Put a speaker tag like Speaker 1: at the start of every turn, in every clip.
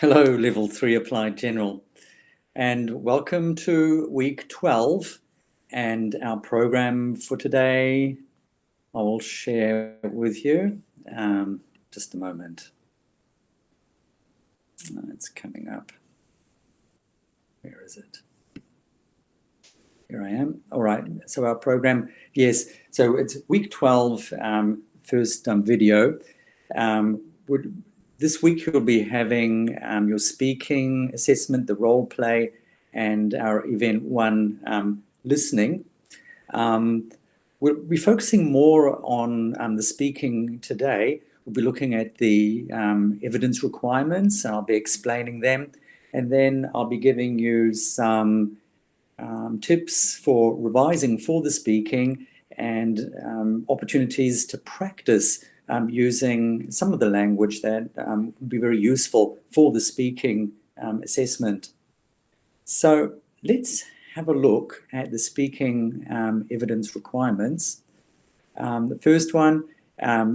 Speaker 1: Hello, Level 3 Applied General, and welcome to week 12 and our program for today. I will share with you. Just a moment. It's coming up. Where is it? Here I am. All right, so our program, yes, so it's week 12, first video. This week you'll be having your speaking assessment, the role play, and our event 1 listening. We'll be focusing more on the speaking today. We'll be looking at the evidence requirements. I'll be explaining them, and then I'll be giving you some tips for revising for the speaking and opportunities to practice using some of the language that would be very useful for the speaking assessment. So let's have a look at the speaking evidence requirements. The first one,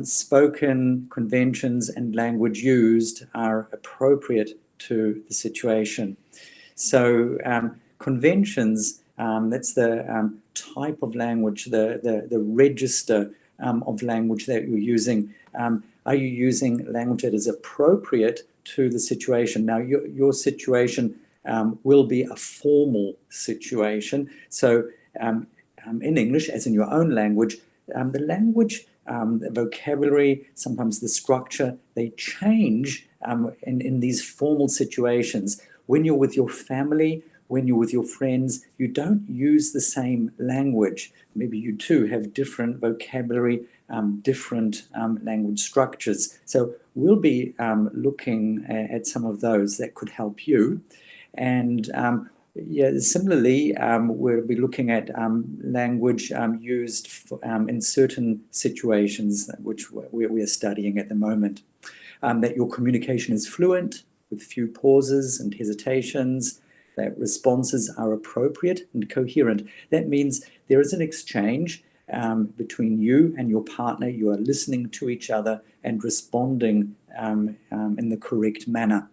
Speaker 1: spoken conventions and language used are appropriate to the situation. So conventions, that's the type of language, the register of language that you're using. Are you using language that is appropriate to the situation? Now, your situation will be a formal situation. So in English, as in your own language, the language, the vocabulary, sometimes the structure, they change in these formal situations. When you're with your family, when you're with your friends, you don't use the same language. Maybe you too have different vocabulary, different language structures. So we'll be looking at some of those that could help you. And similarly, we'll be looking at language used in certain situations, which we are studying at the moment. That your communication is fluent, with few pauses and hesitations, that responses are appropriate and coherent. That means there is an exchange between you and your partner. You are listening to each other and responding in the correct manner.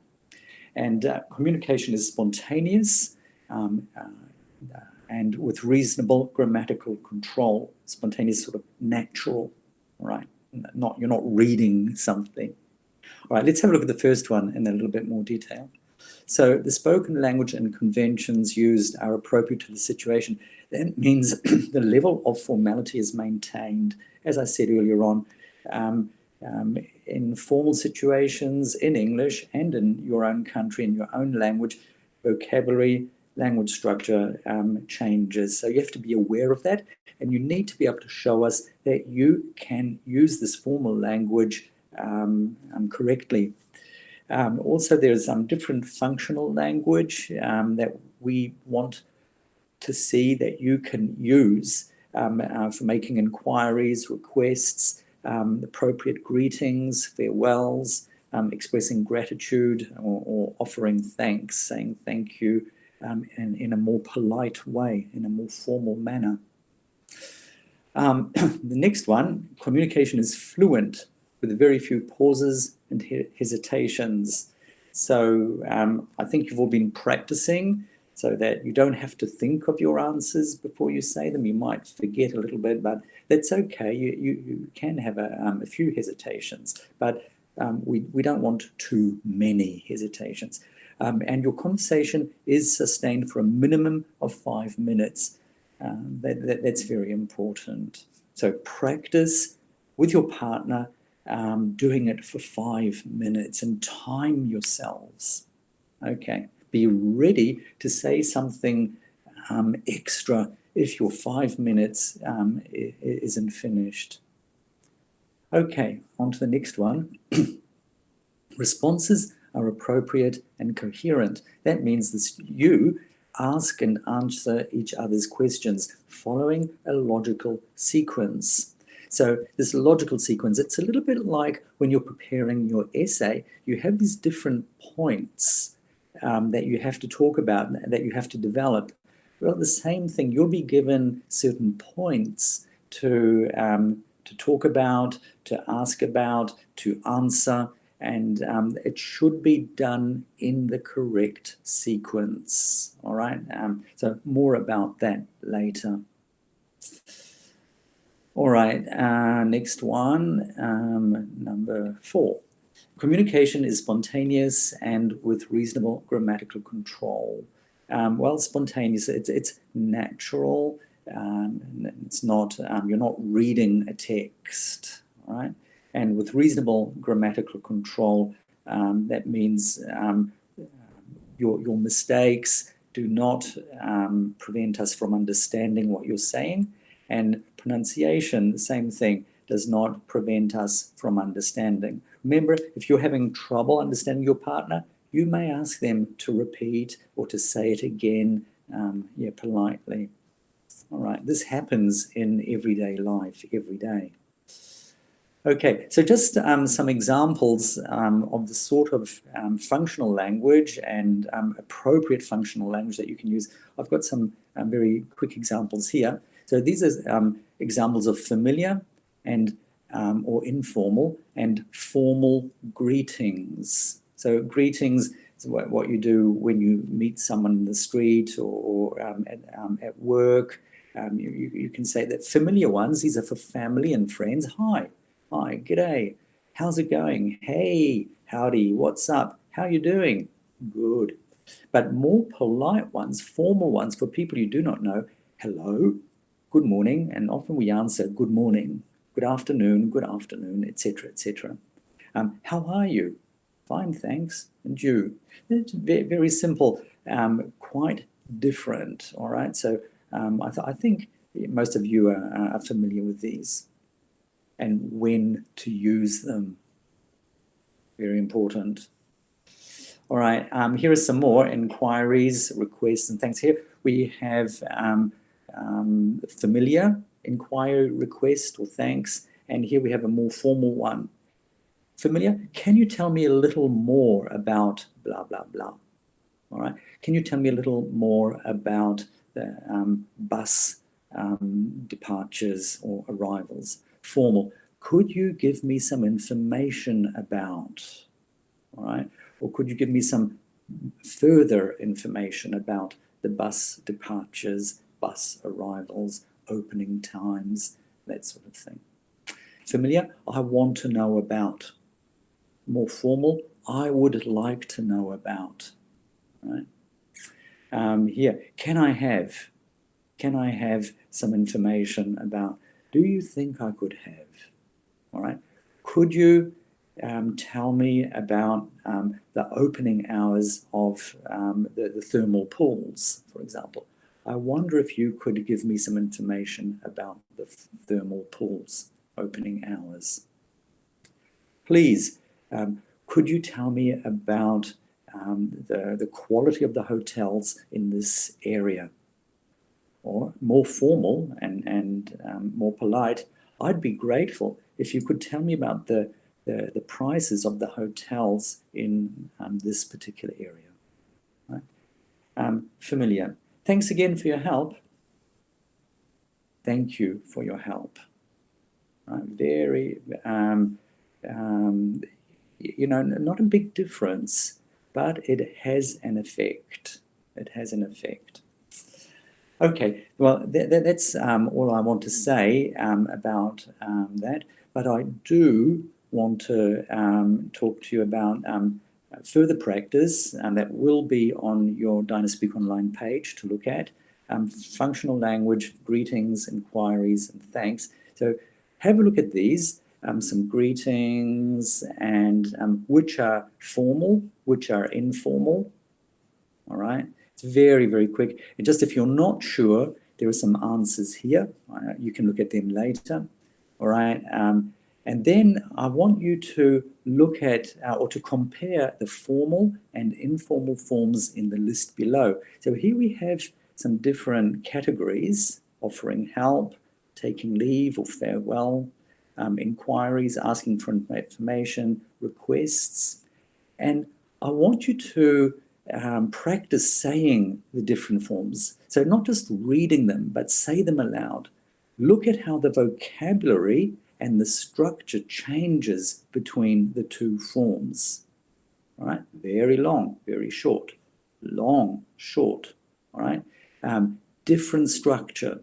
Speaker 1: And communication is spontaneous and with reasonable grammatical control. Spontaneous, sort of natural, right? You're not reading something. All right, let's have a look at the first one in a little bit more detail. So the spoken language and conventions used are appropriate to the situation. That means the level of formality is maintained, as I said earlier on, in formal situations, in English and in your own country, in your own language, vocabulary, language structure changes. So you have to be aware of that, and you need to be able to show us that you can use this formal language correctly. Also, there's different functional language that we want to see that you can use for making inquiries, requests, appropriate greetings, farewells, expressing gratitude or offering thanks, saying thank you in a more polite way, in a more formal manner. The next one, communication is fluent with very few pauses and hesitations. So I think you've all been practicing so that you don't have to think of your answers before you say them. You might forget a little bit, but that's okay. You can have a few hesitations, but we don't want too many hesitations. And your conversation is sustained for a minimum of 5 minutes. That's very important. So practice with your partner doing it for 5 minutes and time yourselves. Okay, be ready to say something extra if your 5 minutes isn't finished. Okay, on to the next one. Responses are appropriate and coherent. That means that you ask and answer each other's questions following a logical sequence. So this logical sequence, it's a little bit like when you're preparing your essay, you have these different points that you have to talk about, that you have to develop. Well, the same thing, you'll be given certain points to talk about, to ask about, to answer, and it should be done in the correct sequence. All right, so more about that later. All right, next one, number 4. Communication is spontaneous and with reasonable grammatical control. Well, spontaneous, it's natural. It's not, you're not reading a text, all right? And with reasonable grammatical control, that means your mistakes do not prevent us from understanding what you're saying. And pronunciation, the same thing, does not prevent us from understanding. Remember, if you're having trouble understanding your partner, you may ask them to repeat or to say it again, politely. All right, this happens in everyday life, every day. Okay, so just some examples of the sort of functional language and appropriate functional language that you can use. I've got some very quick examples here. So these are examples of familiar and or informal and formal greetings. So greetings is what you do when you meet someone in the street or at work. You can say that familiar ones, these are for family and friends. Hi, g'day, how's it going? Hey, howdy, what's up? How you doing? Good. But more polite ones, formal ones for people you do not know, hello, good morning, and often we answer good morning, good afternoon, etc., etc. How are you? Fine, thanks. And you? It's very simple, quite different, all right? So I think most of you are familiar with these and when to use them. Very important. All right, here are some more inquiries, requests, and thanks. Here we have familiar, inquiry, request, or thanks, and here we have a more formal one. Familiar, can you tell me a little more about blah, blah, blah? All right, can you tell me a little more about the bus departures or arrivals? Formal, could you give me some information about, all right? Or could you give me some further information about the bus departures, bus arrivals, opening times, that sort of thing? Familiar, I want to know about. More formal, I would like to know about, right? Here, can I have some information about, do you think I could have? All right, could you tell me about the opening hours of the thermal pools, for example? I wonder if you could give me some information about the thermal pools opening hours. Please, could you tell me about the quality of the hotels in this area? Or more formal and more polite, I'd be grateful if you could tell me about the prices of the hotels in this particular area. Right? Familiar. Thanks again for your help. Thank you for your help. Right? Very, not a big difference, but it has an effect. It has an effect. Okay, well, that's all I want to say about that, but I do want to talk to you about further practice that will be on your DynaSpeak Online page to look at. Functional language, greetings, inquiries, and thanks. So have a look at these, some greetings, and which are formal, which are informal, all right? It's very, very quick. And just if you're not sure, there are some answers here. You can look at them later, all right? And then I want you to look at or to compare the formal and informal forms in the list below. So here we have some different categories: offering help, taking leave or farewell, inquiries, asking for information, requests. And I want you to practice saying the different forms. So not just reading them, but say them aloud. Look at how the vocabulary and the structure changes between the two forms. All right, very long, very short, long, short. All right, different structure,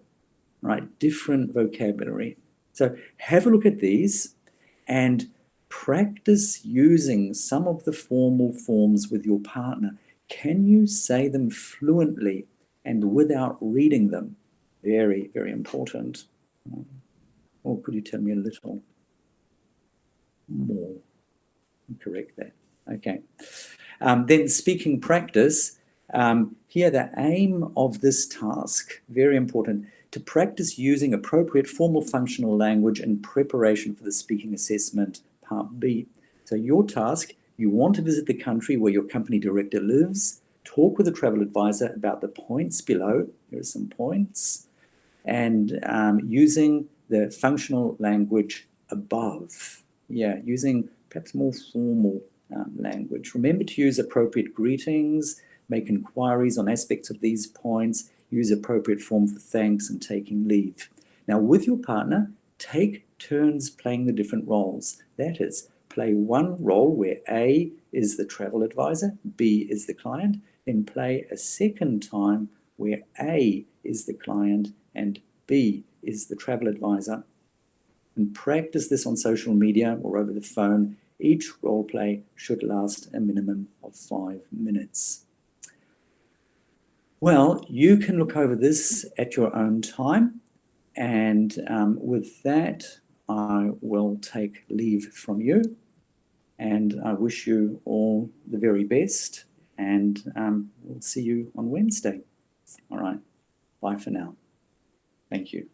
Speaker 1: right, different vocabulary. So have a look at these and practice using some of the formal forms with your partner. Can you say them fluently and without reading them? Very, very important. Or could you tell me a little more? Correct that. Okay. Then speaking practice, here the aim of this task, very important, to practice using appropriate formal functional language in preparation for the speaking assessment, part B. So your task, you want to visit the country where your company director lives, talk with a travel advisor about the points below, there are some points, and using the functional language above. Yeah, using perhaps more formal language. Remember to use appropriate greetings, make inquiries on aspects of these points, use appropriate form for thanks and taking leave. Now, with your partner, take turns playing the different roles. That is, play one role where A is the travel advisor, B is the client, then play a second time where A is the client and B is the travel advisor. And practice this on social media or over the phone. Each role play should last a minimum of 5 minutes. Well, you can look over this at your own time. And with that, I will take leave from you. And I wish you all the very best. And we'll see you on Wednesday. All right. Bye for now. Thank you.